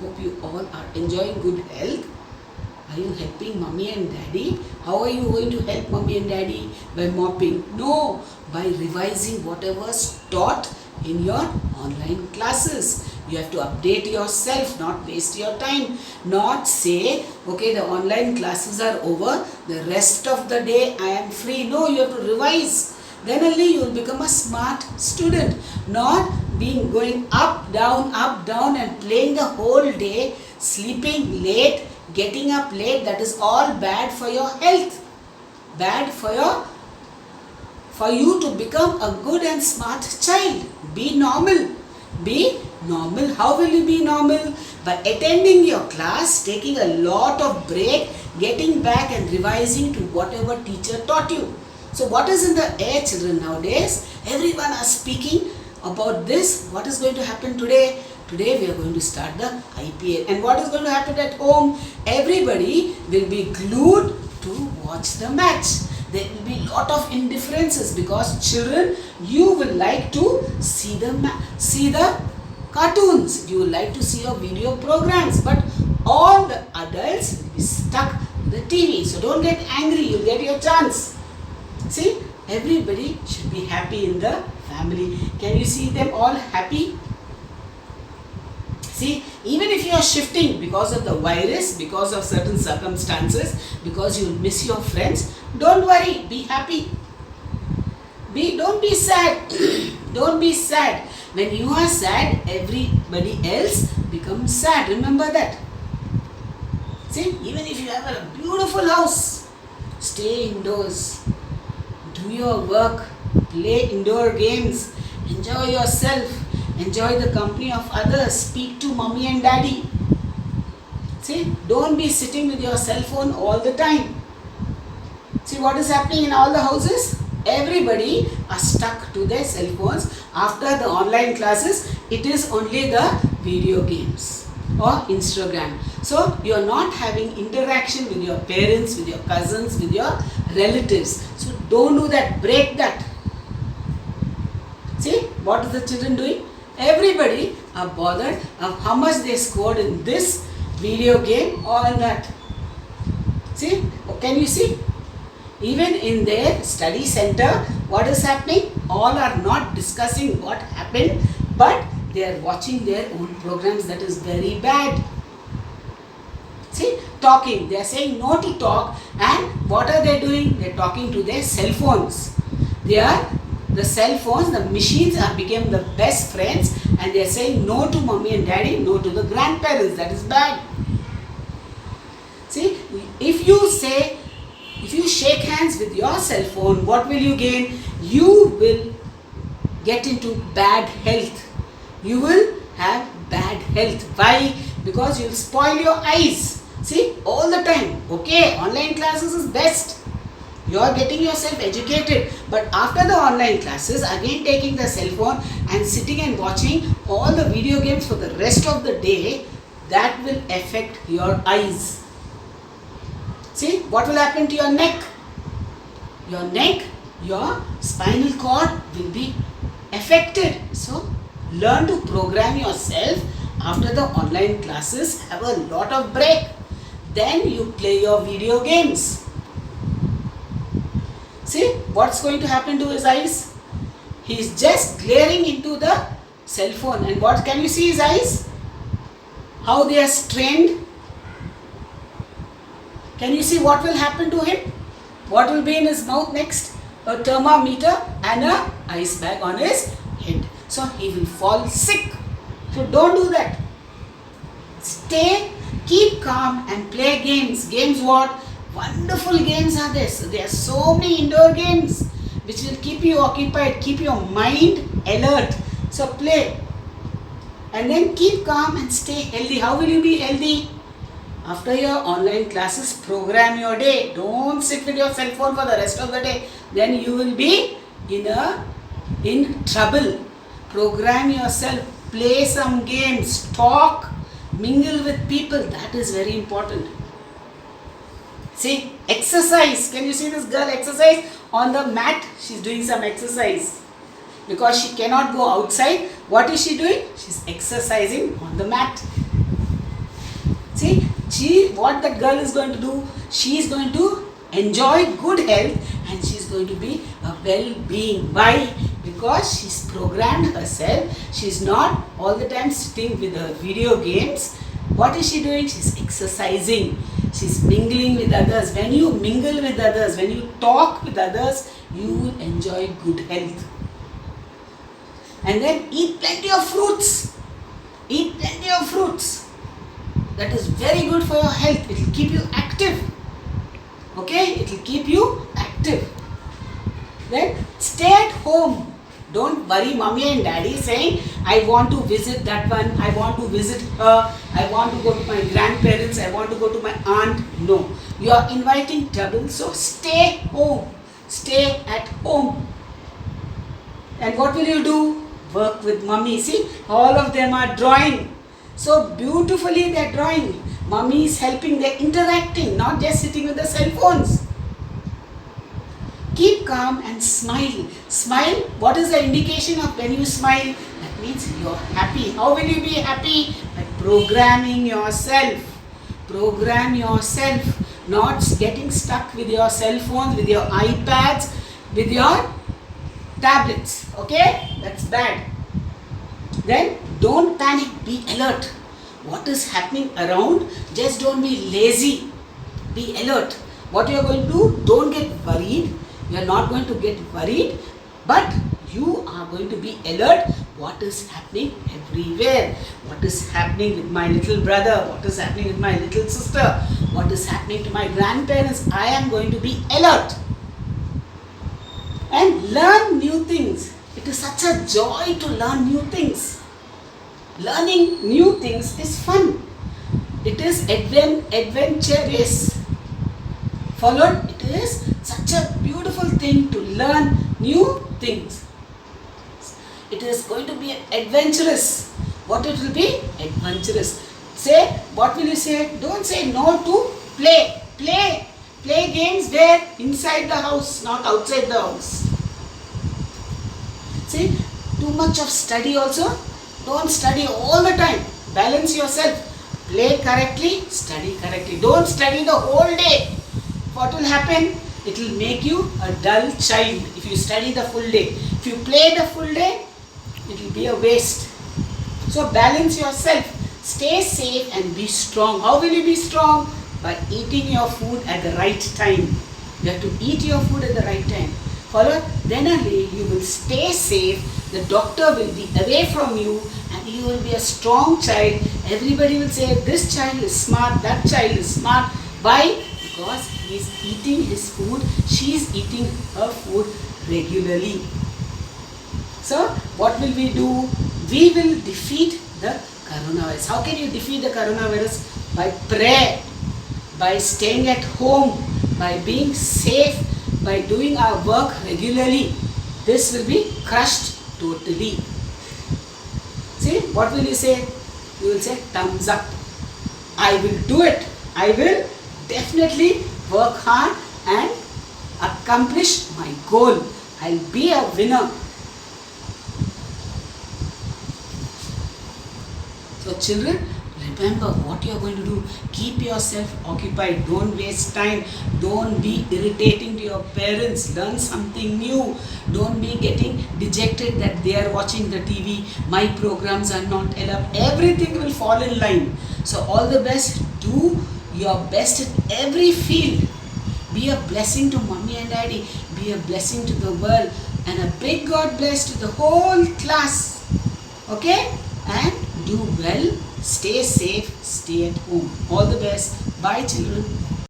hope you all are enjoying good health. Are you helping mommy and daddy? How are you going to help mommy and daddy? By mopping? No, by revising whatever's taught in your online classes. You have to update yourself, not waste your time. Not say, okay, the online classes are over, the rest of the day I am free. No, you have to revise. Then only you will become a smart student. Not being going up, down, and playing the whole day, sleeping late, getting up late. That is all bad for your health. Bad for you to become a good and smart child. Be normal. Be normal. How will you be normal? By attending your class, taking a lot of break, getting back and revising to whatever teacher taught you. So what is in the air, children, nowadays? Everyone are speaking about this. What is going to happen today? Today we are going to start the IPL. And what is going to happen at home? Everybody will be glued to watch the match. There will be lot of indifferences because children, you will like to see the cartoons. You will like to see your video programs. But all the adults will be stuck to the TV. So don't get angry. You'll get your chance. See, everybody should be happy in the family. Can you see them all happy? See, even if you are shifting because of the virus, because of certain circumstances, because you will miss your friends, don't worry, be happy. Don't be sad. Don't be sad. When you are sad, everybody else becomes sad. Remember that. See, even if you have a beautiful house, stay indoors. Do your work, play indoor games, enjoy yourself, enjoy the company of others, speak to mommy and daddy. See, don't be sitting with your cell phone all the time. See what is happening in all the houses? Everybody are stuck to their cell phones. After the online classes, it is only the video games or Instagram. So you are not having interaction with your parents, with your cousins, with your relatives. So don't do that. Break that. See what is the children doing? Everybody are bothered of how much they scored in this video game or in that. See, can you see? Even in their study center, what is happening? All are not discussing what happened, but they are watching their own programs. That is very bad. See, talking. They are saying no to talk, and what are they doing? They are talking to their cell phones. The cell phones, the machines are become the best friends, and they are saying no to mommy and daddy, no to the grandparents. That is bad. See, if you shake hands with your cell phone, what will you gain? You will get into bad health. You will have bad health. Why? Because you will spoil your eyes. See, all the time. Okay, online classes is best. You are getting yourself educated. But after the online classes, again taking the cell phone and sitting and watching all the video games for the rest of the day, that will affect your eyes. See, what will happen to your neck? Your neck, your spinal cord will be affected. So, learn to program yourself after the online classes. Have a lot of break. Then you play your video games. See, what's going to happen to his eyes? He is just glaring into the cell phone. And what can you see his eyes? How they are strained. Can you see what will happen to him? What will be in his mouth next? A thermometer and a ice bag on his head. So he will fall sick. So don't do that. Keep calm and play games. Games what? Wonderful games are there. So there are so many indoor games which will keep you occupied, keep your mind alert. So play. And then keep calm and stay healthy. How will you be healthy? After your online classes, program your day. Don't sit with your cell phone for the rest of the day. Then you will be in trouble. Program yourself. Play some games. Talk. Mingle with people. That is very important. See, exercise. Can you see this girl exercise? On the mat, she is doing some exercise. Because she cannot go outside. What is she doing? She is exercising on the mat. what that girl is going to do, she is going to enjoy good health and she is going to be a well-being. Why? Because she's programmed herself. She's not all the time sitting with her video games. What is she doing? She's exercising. She's mingling with others. When you mingle with others, when you talk with others, you will enjoy good health. And then eat plenty of fruits. Eat plenty of fruits. That is very good for your health. It will keep you active. Okay? It will keep you active. Then stay at home. Don't worry mommy and daddy saying, I want to visit that one, I want to visit her, I want to go to my grandparents, I want to go to my aunt. No. You are inviting trouble, so stay home. Stay at home. And what will you do? Work with mummy. See, all of them are drawing. So beautifully they are drawing. Mummy is helping, they are interacting, not just sitting with the cell phones. Keep calm and smile. Smile. What is the indication of when you smile? That means you are happy. How will you be happy? By programming yourself. Program yourself. Not getting stuck with your cell phones, with your iPads, with your tablets. Okay? That's bad. Then don't panic. Be alert. What is happening around? Just don't be lazy. Be alert. What you are going to do? Don't get worried. You are not going to get worried, but you are going to be alert. What is happening everywhere? What is happening with my little brother? What is happening with my little sister? What is happening to my grandparents? I am going to be alert. And learn new things. It is such a joy to learn new things. Learning new things is fun. It is adventurous. Followed, it is such a beautiful thing to learn new things. It is going to be adventurous. What it will be? Adventurous. Say, what will you say? Don't say no to play. Play. Play games where? Inside the house, not outside the house. See, too much of study also. Don't study all the time. Balance yourself. Play correctly, study correctly. Don't study the whole day. What will happen? It will make you a dull child if you study the full day. If you play the full day, it will be a waste. So balance yourself. Stay safe and be strong. How will you be strong? By eating your food at the right time. You have to eat your food at the right time. Follow? Then only you will stay safe. The doctor will be away from you and you will be a strong child. Everybody will say, this child is smart, that child is smart. Why? Because he is eating his food, she is eating her food regularly. So, what will we do? We will defeat the coronavirus. How can you defeat the coronavirus? By prayer, by staying at home, by being safe, by doing our work regularly. This will be crushed totally. See, what will you say? You will say thumbs up. I will do it. I will definitely work hard and accomplish my goal. I'll be a winner. So children, remember what you are going to do. Keep yourself occupied. Don't waste time. Don't be irritating to your parents. Learn something new. Don't be getting dejected that they are watching the TV. My programs are not enough. Everything will fall in line. So all the best. Do your best in every field. Be a blessing to mommy and daddy. Be a blessing to the world. And a big God bless to the whole class. Okay? And do well. Stay safe. Stay at home. All the best. Bye children.